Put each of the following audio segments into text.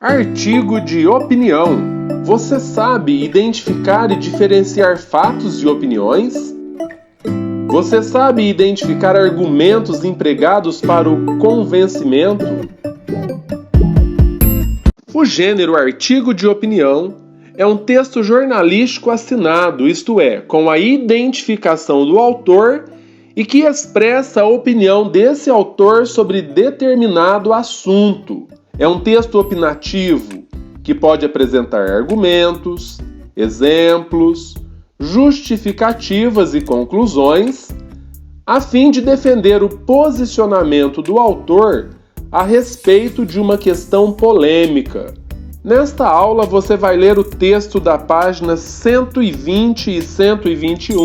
Artigo de opinião. Você sabe identificar e diferenciar fatos de opiniões? Você sabe identificar argumentos empregados para o convencimento? O gênero artigo de opinião é um texto jornalístico assinado, isto é, com a identificação do autor e que expressa a opinião desse autor sobre determinado assunto. É um texto opinativo que pode apresentar argumentos, exemplos, justificativas e conclusões, a fim de defender o posicionamento do autor a respeito de uma questão polêmica. Nesta aula você vai ler o texto da página 120 e 121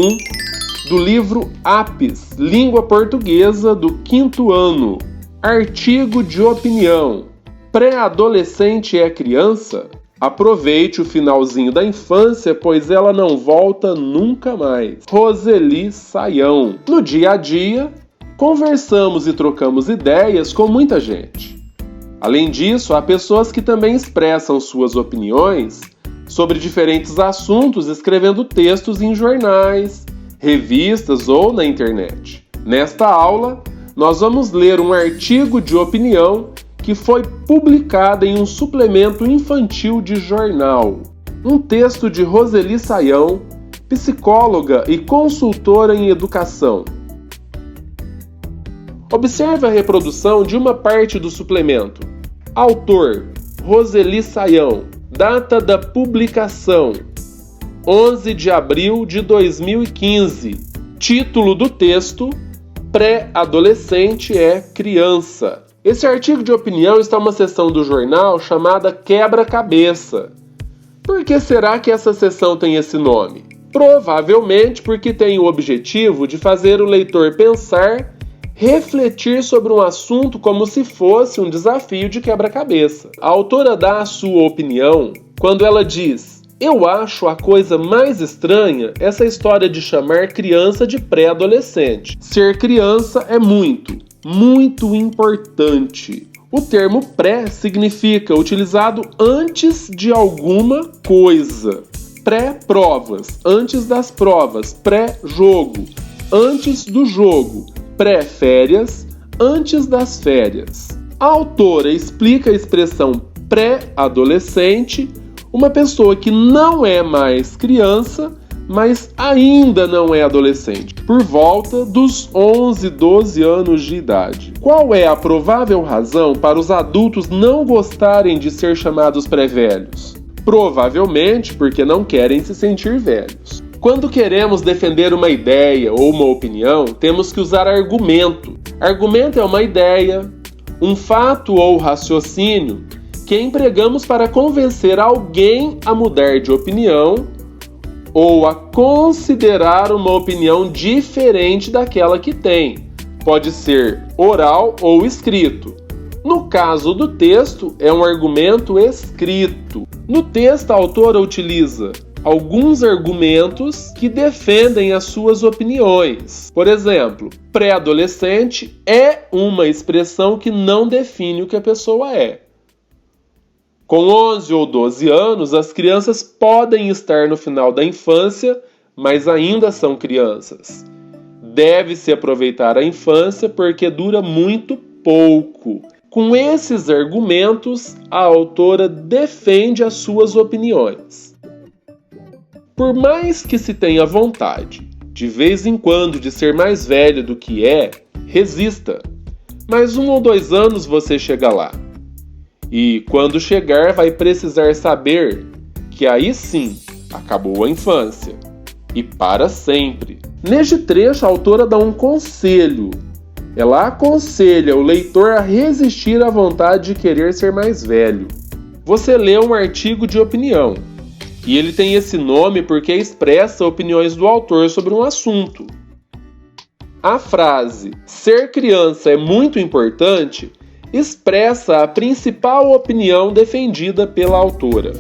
do livro Apis, Língua Portuguesa do 5º ano. Artigo de opinião. Pré-adolescente é criança? Aproveite o finalzinho da infância, pois ela não volta nunca mais. Roseli Saião. No dia a dia, conversamos e trocamos ideias com muita gente. Além disso, há pessoas que também expressam suas opiniões sobre diferentes assuntos escrevendo textos em jornais, revistas ou na internet. Nesta aula, nós vamos ler um artigo de opinião que foi publicado em um suplemento infantil de jornal. Um texto de Roseli Saião, psicóloga e consultora em educação. Observe a reprodução de uma parte do suplemento. Autor: Roseli Saião. Data da publicação: 11 de abril de 2015. Título do texto: Pré-adolescente é criança. Esse artigo de opinião está em uma seção do jornal chamada Quebra-Cabeça. Por que será que essa seção tem esse nome? Provavelmente porque tem o objetivo de fazer o leitor pensar, refletir sobre um assunto como se fosse um desafio de quebra-cabeça. A autora dá a sua opinião quando ela diz: eu acho a coisa mais estranha essa história de chamar criança de pré-adolescente. Ser criança é muito importante. O termo pré significa utilizado antes de alguma coisa. Pré-provas, antes das provas. Pré-jogo, antes do jogo. Pré-férias, antes das férias. A autora explica a expressão pré-adolescente, uma pessoa que não é mais criança, mas ainda não é adolescente, por volta dos 11, 12 anos de idade. Qual é a provável razão para os adultos não gostarem de ser chamados pré-velhos? Provavelmente porque não querem se sentir velhos. Quando queremos defender uma ideia ou uma opinião, temos que usar argumento. Argumento é uma ideia, um fato ou raciocínio que empregamos para convencer alguém a mudar de opinião ou a considerar uma opinião diferente daquela que tem. Pode ser oral ou escrito. No caso do texto, é um argumento escrito. No texto, a autora utiliza alguns argumentos que defendem as suas opiniões. Por exemplo, pré-adolescente é uma expressão que não define o que a pessoa é. Com 11 ou 12 anos, as crianças podem estar no final da infância, mas ainda são crianças. Deve-se aproveitar a infância porque dura muito pouco. Com esses argumentos, a autora defende as suas opiniões. Por mais que se tenha vontade, de vez em quando, de ser mais velho do que é, resista. Mais 1 ou 2 anos você chega lá. E quando chegar, vai precisar saber que aí sim acabou a infância. E para sempre. Neste trecho, a autora dá um conselho. Ela aconselha o leitor a resistir à vontade de querer ser mais velho. Você lê um artigo de opinião. E ele tem esse nome porque expressa opiniões do autor sobre um assunto. A frase "ser criança é muito importante" expressa a principal opinião defendida pela autora.